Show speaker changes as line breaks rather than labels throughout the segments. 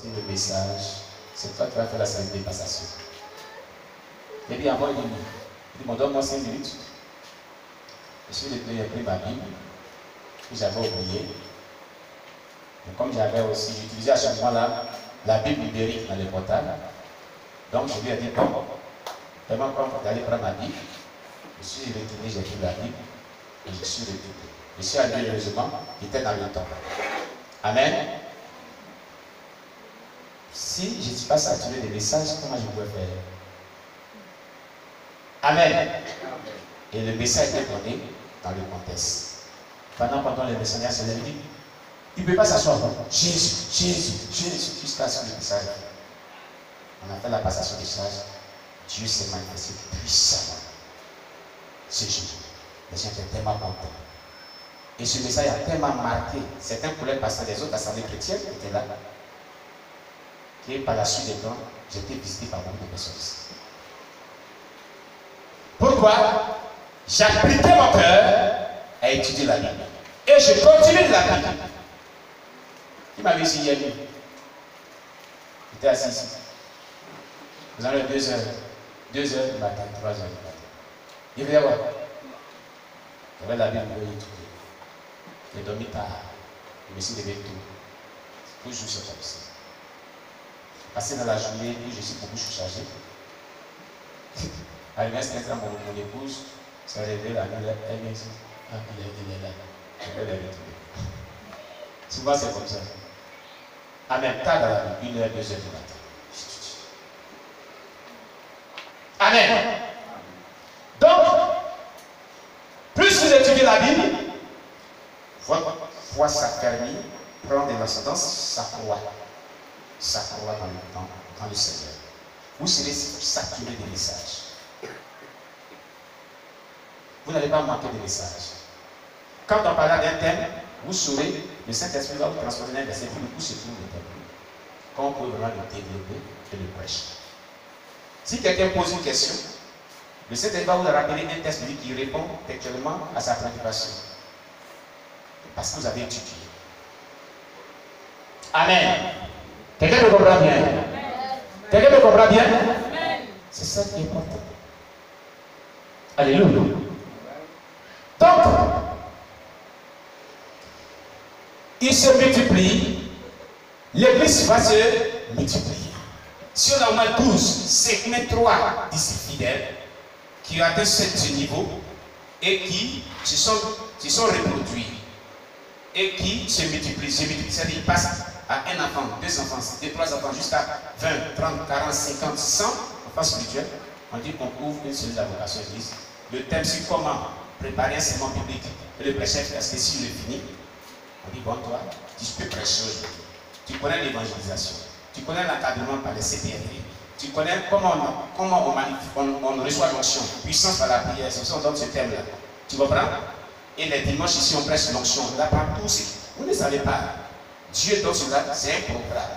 porter le message. C'est toi qui vas faire la salle de passation. Et puis avant, il dit, donne-moi 5 minutes. Je suis levé, j'ai pris ma Bible, que j'avais oublié. Mais comme j'avais aussi, j'utilisais à chaque moment-là la Bible numérique dans le portable. Donc je lui ai dit, bon, vraiment comme d'aller prendre ma Bible, je suis retourné, j'ai pris la Bible, et je suis retourné. Je suis allé heureusement, il était dans le temps. Amen. Si je ne suis pas saturé des messages, comment je pourrais faire? Amen. Et le message est donné dans le contexte. Pendant les missionnaires se lèvent, il ne peut pas s'asseoir. Jésus, Jésus, Jésus, jusqu'à ce que le message. On a fait la passation des messages. Dieu s'est manifesté puissamment. Ce jour, les gens étaient tellement contents. Et ce message a tellement marqué certains collègues pasteurs des autres assemblées chrétiennes qui étaient là. Et par la suite des temps, j'ai été visité par beaucoup de personnes ici. Pourquoi? J'appliquais mon cœur à étudier la Bible. Et je continue de l'appliquer. Qui m'avait dit hier? J'étais assis ici. Vous en avez 2 heures. 2 heures du matin, 3 heures du matin. Il venait voir. J'avais la Bible pour étudier. J'ai dormi tard. Je me suis levé tôt. Toujours c'est comme ça. Passé dans la journée, je suis beaucoup surchargé. Arrivé à cet instant, mon épouse s'est réveillée la nuit, elle m'a dit, ah, il est là. Je vais le retrouver. Souvent c'est comme ça. À même tard dans la nuit, 1 heure, 2 heures du matin. Amen. Donc, plus vous étudiez la Bible, votre foi s'affermit, prend de l'ascendance, s'accroît dans le Seigneur. Vous serez saturé des messages. Vous n'allez pas manquer de messages. Quand on parlera d'un thème, vous saurez, le Saint-Esprit va vous transporter dans un verset, puis le coup se trouve le thème. Quand on peut vraiment le développer et le prêcher. Si quelqu'un pose une question, le Saint-Esprit va vous rappeler un texte qui répond textuellement à sa préoccupation. Parce que vous avez étudié. Amen. Quelqu'un me comprend bien? Quelqu'un me comprend bien? C'est ça qui est important. Alléluia. Donc, il se multiplie, l'église va se multiplier. Si on a au moins 12, 5, même 3 disciples fidèles qui ont atteint ce niveau et qui se sont reproduits et qui se multiplient, c'est-à-dire qu'ils passent à un enfant, 2 enfants, 2, 3 enfants, jusqu'à 20, 30, 40, 50, 100 enfants spirituels, on dit qu'on ouvre une cellule d'avocation église. Le thème c'est comment préparer un sermon biblique et le prêcher parce que si le finit, on dit bon toi, tu peux prêcher aujourd'hui. Tu connais l'évangélisation, tu connais l'encadrement par les CPRD, tu connais comment on reçoit l'onction, puissance par la prière, c'est pour ça qu'on donne ce thème-là. Tu comprends? Et les dimanches ici on prêche l'onction, là partout, vous ne savez pas. Dieu donne cela, c'est un programme.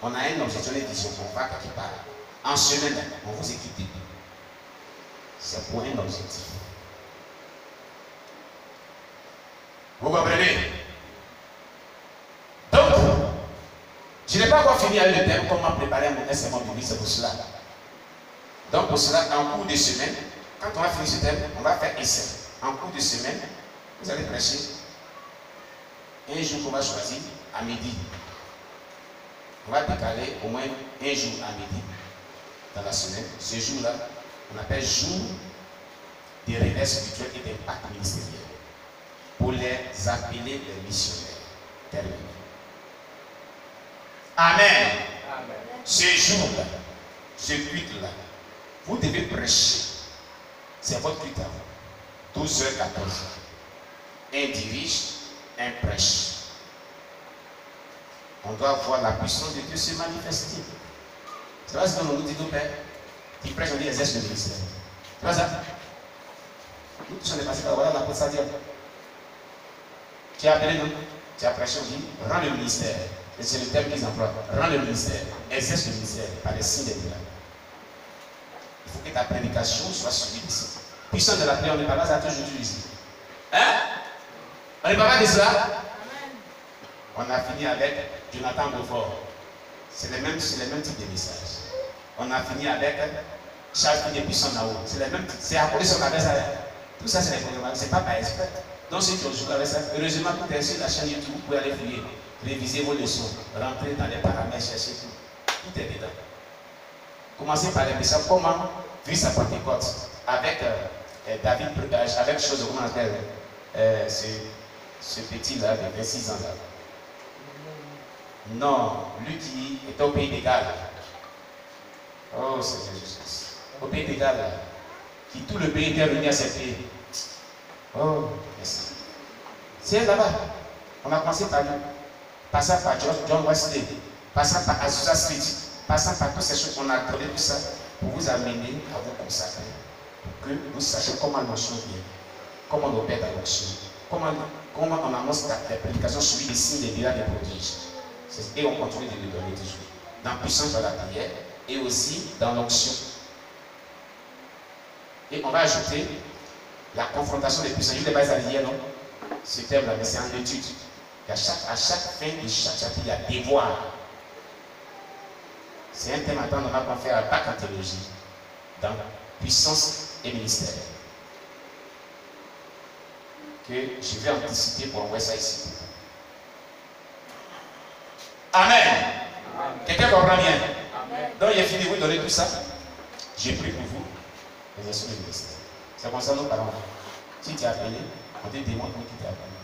On a un objectif, une vision, on va quelque part. En semaine, on vous équipe. C'est pour un objectif. Vous comprenez? Donc, je n'ai pas encore fini avec le thème, comment préparer un sermon biblique, c'est pour cela. Donc, pour cela, en cours de semaine, quand on va finir ce thème, on va faire un essai. En cours de semaine, vous allez prêcher. Un jour qu'on va choisir à midi. On va décaler au moins un jour à midi dans la semaine. Ce jour-là, on appelle jour des réveils spirituels et d'impact ministériel. Pour les appeler les missionnaires. Terminé. Amen. Amen. Ce jour-là, ce culte-là, vous devez prêcher. C'est votre culte à vous. 12h14. Un dirige, un prêche. On doit voir la puissance de Dieu se manifester. C'est pas ce qu'on nous dit, nos pères, qui prêchent, on dit exerce le ministère. C'est pas ça? Nous tous on est passés par voilà la porte dire. Tu as appelé nous, tu as prêché, on dit, rends le ministère. Et c'est le thème qu'ils emploient. Rends le ministère, exerce le ministère par les signes des miracles. Il faut que ta prédication soit suivie ici. Puissance de la prière, on n'est pas là, ça a toujours ici. Hein? On n'est pas là de cela? On a fini avec Jonathan Beaufort. C'est le même type de message. On a fini avec Charles qui puissant là-haut. C'est à cause de son avait ça. Tout ça, c'est les programmes. C'est pas par esprit. Donc, ceux qui ont joué avec ça, heureusement, tout est sur la chaîne YouTube. Vous pouvez aller fouiller, réviser vos leçons, rentrer dans les paramètres, chercher tout. Tout est dedans. Commencez par les messages. Comment vivre sa Pentecôte avec David, avec chose, comment on appelle ce petit-là de 26 ans là. Non, lui qui était au pays des Galles. Oh, Seigneur Jésus. Au pays des Galles, qui tout le pays était revenu à ses pieds. Oh, merci. C'est là-bas. On a commencé par lui. Passant par John Wesley, passant par Azusa Street, passant par toutes ces choses qu'on a donné tout ça pour vous amener à vous consacrer. Pour que vous sachiez comment l'onction vient, comment on opère dans l'onction, comment on annonce la prédication suivie des signes, des miracles, des prodiges. Et on continue de le donner toujours. Dans la puissance de la prière et aussi dans l'onction. Et on va ajouter la confrontation des puissants. Je ne l'ai pas dit hier, non? Ce terme-là, mais c'est en étude. À chaque fin de chaque chapitre, il y a devoir. C'est un thème à temps, on va faire un bac en théologie. Dans puissance et ministère. Que je vais anticiper pour envoyer ça ici. Amen. Quelqu'un comprend bien? Amen. Donc, il a fini de vous donner tout ça. J'ai pris pour vous l'exercice du ministère. C'est comme ça nos parents. Si tu es appelé, on te demande qui t'es appelé.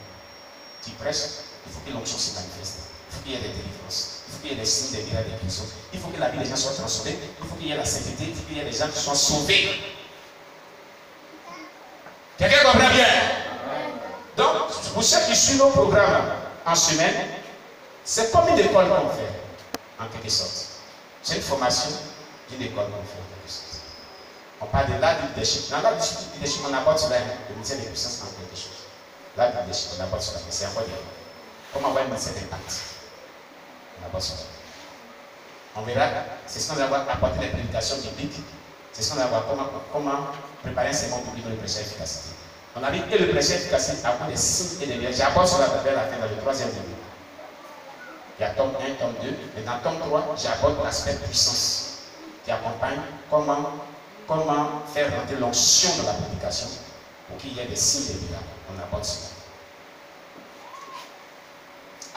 Tu prêches, il faut que l'onction se manifeste. Il faut qu'il y ait des délivrances. Il faut qu'il y ait des signes, des miracles, des guérisons. Il faut que la vie des gens soit transformée. Il faut qu'il y ait la sainteté. Il faut qu'il y ait des gens qui soient sauvés. Quelqu'un comprend bien? Donc, pour ceux qui suivent nos programmes en semaine, c'est comme une école qu'on fait, en quelque sorte. C'est une formation d'une école qu'on fait, en quelque sorte. On parle de l'art du leadership. Dans l'art du leadership, on aborde cela, le ministère des puissances en quelque chose. L'art du leadership, on aborde cela, mais c'est encore bien. Comment avoir un ministère d'impact? On aborde cela. On verra, c'est ce qu'on va voir apporter des prédications bibliques. C'est ce qu'on va voir comment préparer un sermon public pour le prêcher efficacité. On a vu que le prêcher efficacité apporte des signes et des miracles. J'apporte cela vers la fin, dans le 3e niveau. Il y a tome 1, tome 2, et dans tome 3, j'apporte l'aspect puissance qui accompagne comment faire rentrer l'onction dans la prédication pour qu'il y ait des signes et des miracles. On apporte cela.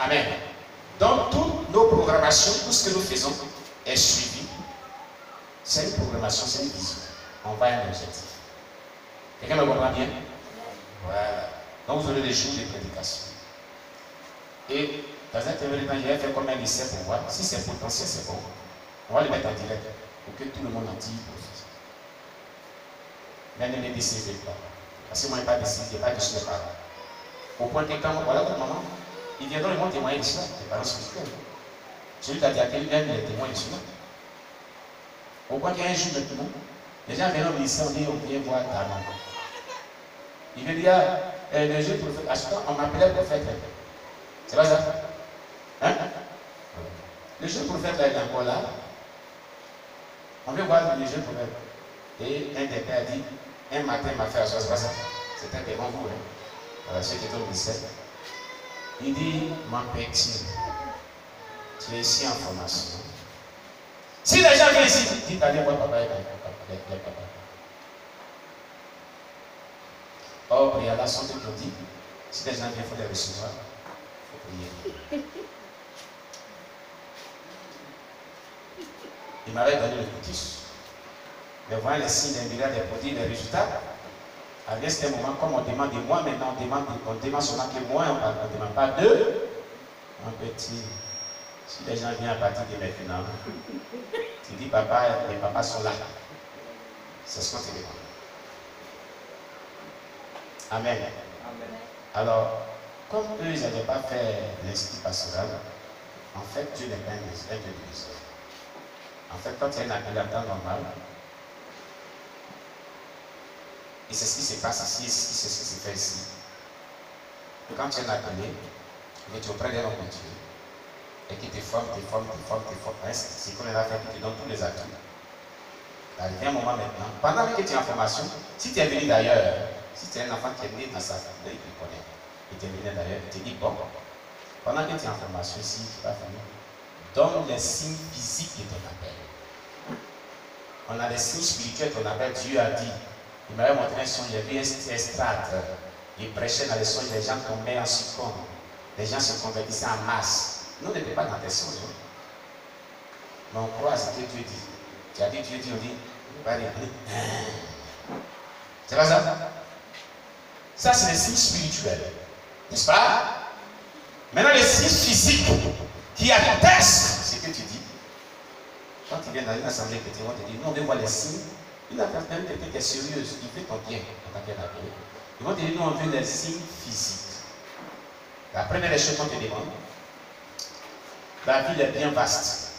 Amen. Donc, toutes nos programmations, tout ce que nous faisons est suivi. C'est une programmation, c'est une vision. On va à un objectif. Quelqu'un me comprend bien? Voilà. Donc, vous aurez des jours de prédication. Et dans un témoignage, je vais faire comme un essai pour voir si c'est potentiel, c'est bon. On va le mettre en direct pour que tout le monde en tire profite. Mais ne les décidez pas. Parce que moi, je n'ai pas décidé, je n'ai pas décidé par là. Au point que quand voilà votre maman, ils viendront, ils vont témoigner de cela, les parents spirituels. Celui qui a dit à quelqu'un, il est témoin de cela. Au point qu'il y a un jour maintenant, les gens viennent au ministère, on dit, on vient voir ta maman. Il veut dire, le jeune prophète, à ce temps, on m'appelait prophète. C'est pas ça? Hein? Le jeune prophète là, il est encore là. On veut voir le jeune prophète. Et un des pères dit, un matin, il m'a fait asseoir, c'est pas ça? C'était devant vous, hein? Voilà, ceux qui étaient au ministère. Il dit, mon petit, tu es ici en formation. Si les gens viennent ici, dites allez voir papa et papa. Or, il y a la santé qu'on dit, si les gens viennent, il faut les recevoir. Il faut prier. Il m'avait donné le cutis. Mais voyant les signes des miracles, des produits, des résultats, à un certain moment, comme on demande de moi, maintenant on demande seulement que moi, on ne demande pas de mon petit. Si les gens viennent à partir de maintenant, tu dis papa, les papas sont là. C'est ce qu'on te demande. Amen. Amen. Alors, comme eux, ils n'avaient pas fait l'institut pastoral, en fait, Dieu n'est pas un Dieu de l'Église. En fait, quand il y a un appel normal, et c'est ce qui se passe ici, et c'est ce qui se fait ici. Quand tu es un appelé, tu es auprès d'un homme de Dieu, et qui te forme, c'est qu'on a fait, qui te donne tous les atouts. Il y a un moment maintenant, pendant que tu es en formation, si tu es venu d'ailleurs, si tu es un enfant qui est né dans sa famille, il te connaît, et tu es venu d'ailleurs, il te dit bon, pendant que tu es en formation ici, tu vas finir, donne les signes physiques de ton appel. On a les signes spirituels de ton appel. Dieu a dit, il m'avait montré un son, il y avait un estrade. Il prêchait dans les songes, les gens tombaient en succombe. Les gens se convertissaient en masse. Nous, on n'était pas dans tes songes. Hein? Mais on croit à ce que Dieu dit. Tu as dit, Dieu dit, on dit, on va revenir. C'est pas ça? Ça, c'est les signes spirituels. N'est-ce pas? Maintenant, les signes physiques qui attestent ce que tu dis. Quand tu viens dans une assemblée chrétienne, on te dit, nous, on veut voir les signes. Une personne qui est sérieuse, qui fait ton bien, en tant qu'appelé. Ils vont te dire, nous, on veut les signes physiques. La première des choses qu'on te demande, la ville est bien vaste.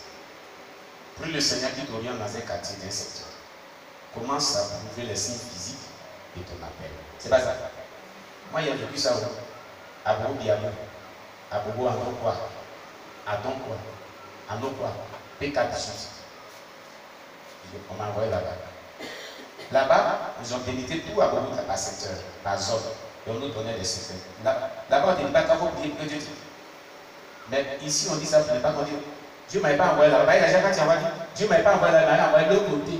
Prie le Seigneur qui t'oriente dans un quartier, d'un secteur. Commence à prouver les signes physiques de ton appel. C'est pas ça. Moi, j'ai vécu ça à Bobo Biabo, à Bobo Andokwa, à Donkwa, à Nokwa, P418. On m'a envoyé là-bas. Là-bas, ils ont délimité tout à Bobo par secteur, par zone. Et on nous donnait des secrets. Là-bas, on ne dit pas qu'il faut prier que Dieu dit. Mais ici, on dit ça, on ne pas qu'on dit. Dieu ne m'avait pas envoyé là-bas. Il a déjà quand dit, Dieu ne m'avait pas envoyé là-bas, il m'a envoyé de l'autre côté.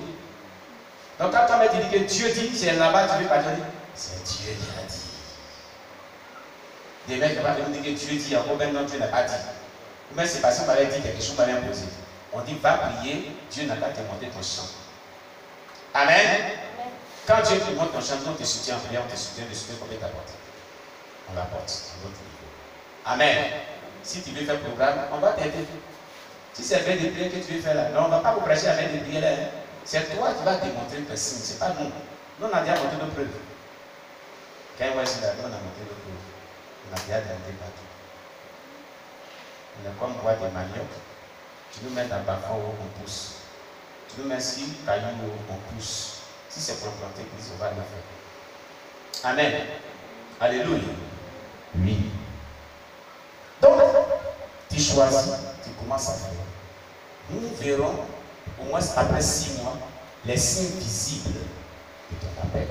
Donc quand toi tu dis que Dieu dit, c'est là-bas, tu ne veux pas dire, c'est Dieu qui a dit. Des mecs ne vont pas venir dire que Dieu dit, encore même non, Dieu n'a pas dit. Mais c'est parce qu'on m'avait dit quelque chose, on m'avait imposé. On dit, va prier, Dieu n'a pas te montré ton chant. Amen. Quand Dieu te montre ton chant, on te soutient en prière, on te soutient combien t'apporte. On l'apporte à notre niveau. Amen. Si tu veux faire le programme, on va t'aider. Si c'est avec des prières que tu veux faire là, non, on ne va pas vous prêcher avec des prières là. Hein. C'est toi qui vas démontrer que signe, ce n'est pas nous. Nous, on a déjà montré nos preuves. Quand on va ici là, on a montré nos preuves. On a déjà demandé partout. On est comme boire des manioc. Tu nous mets dans le bas-fond où on pousse. Tu nous mets ici, caillou où on pousse. Si c'est pour planter l'église, on va le faire. Amen. Alléluia. Oui. Donc, tu choisis, tu commences à faire. Nous verrons, au moins après 6 mois, les signes visibles de ton appel.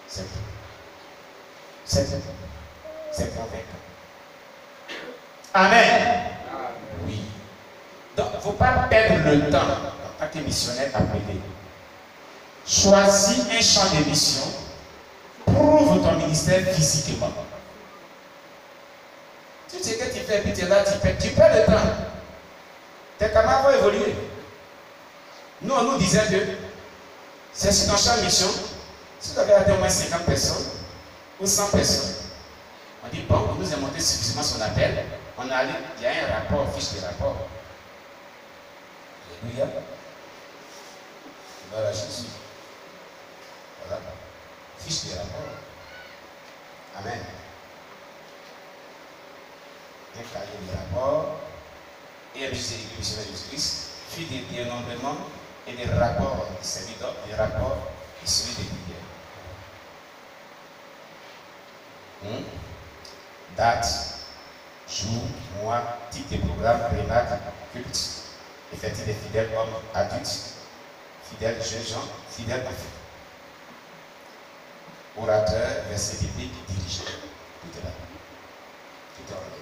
C'est tout. C'est tout. C'est convaincant. Amen. Oui. Donc, il ne faut pas perdre le temps en tant que missionnaire appelé. Choisis un champ de mission. Prouve ton ministère physiquement. Tu sais que tu fais, puis tu es là, tu perds le temps. Tes camarades vont évoluer. Nous, on nous disait que c'est sur ton champ de mission. Si tu avais atteint au moins 50 personnes ou 100 personnes, on dit bon, on nous a montré suffisamment son appel. On a allé, il y a un rapport, fiche de rapport. Alléluia. Voilà, je suis. Voilà. Fiche de rapport. Amen. Un cahier de rapport. Et un registre du missionnaire de Jésus-Christ. Puis des dénombrements et des rapports de serviteurs, des rapports de celui des prières. Date, jour, mois, type de programme, remarque, culte, effectif des fidèles hommes adultes, fidèles jeunes gens, fidèles enfants. Orateur, verset biblique, dirigeant. Tout est là. Tout est en ordre.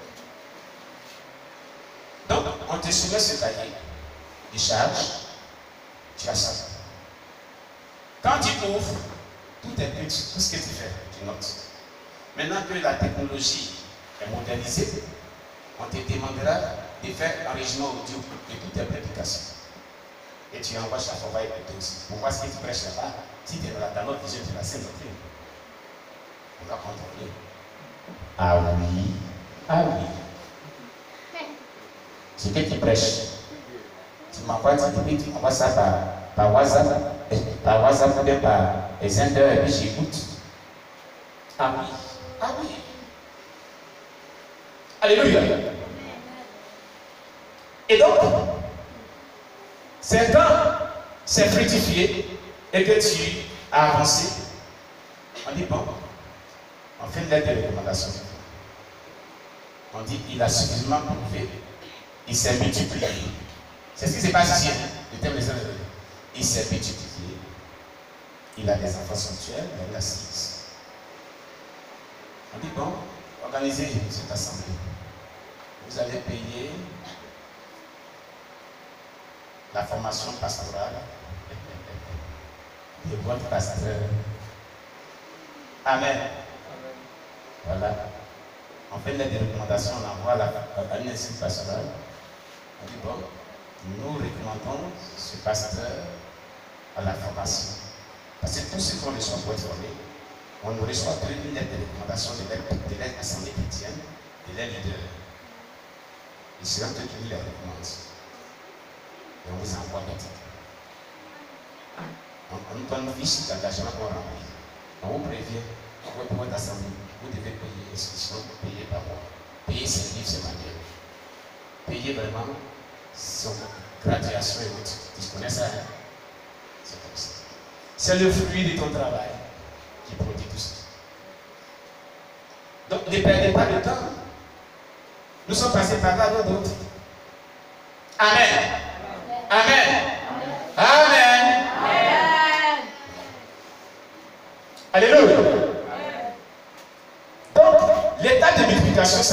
Donc, on te soumet ce cahier de charge, tu as ça. Quand tu ouvres, tout est petit, tout ce que tu fais, tu notes. Maintenant que la technologie est modernisée, on te demandera de faire l'enregistrement audio de toutes tes prédications. Et tu envoies chaque fois écouter aussi. Pour voir ce que tu prêches là-bas. Si tu es dans notre vision, tu vas s'inventer. On va contrôler. Ah oui. Ah oui. Ce que tu prêches. Tu m'envoies, tu m'envoies ça par WhatsApp. Par WhatsApp ou bien par Zender et puis j'écoute. Ah oui. Ah oui. Alléluia. Et donc, c'est quand c'est fructifié et que tu as avancé, on dit bon, on fait une lettre de recommandation. On dit il a suffisamment prouvé, il s'est multiplié. C'est ce qui s'est passé ici, le thème des années. Il s'est multiplié, il a des enfants sanctuaires, il en a 6. On dit bon, organisez cette assemblée. Vous allez payer la formation pastorale de votre pasteur. Amen. Voilà. On fait des recommandations, on envoie à une institut pastoral. On dit bon, nous recommandons ce pasteur à la formation. Parce que tous ceux qu'on reçoit pour être formés, on nous reçoit une lettre de recommandation de l'Assemblée chrétienne, de leur leader. Et c'est eux qui les recommandent. Et on vous envoie notre titre. On nous donne une fiche d'engagement pour remplir. On vous prévient, pour votre assemblée, vous devez payer inscription, payer par mois. Payer ses livres, ses manuels. Payer vraiment son graduation et autres. Tu connais ça, hein? C'est comme ça. C'est le fruit de ton travail qui produit tout ça. Donc ne perdez pas de temps. Nous sommes passés par là, d'autres. Amen. Amen. Amen. Amen. Alléluia. Donc, l'état de multiplication,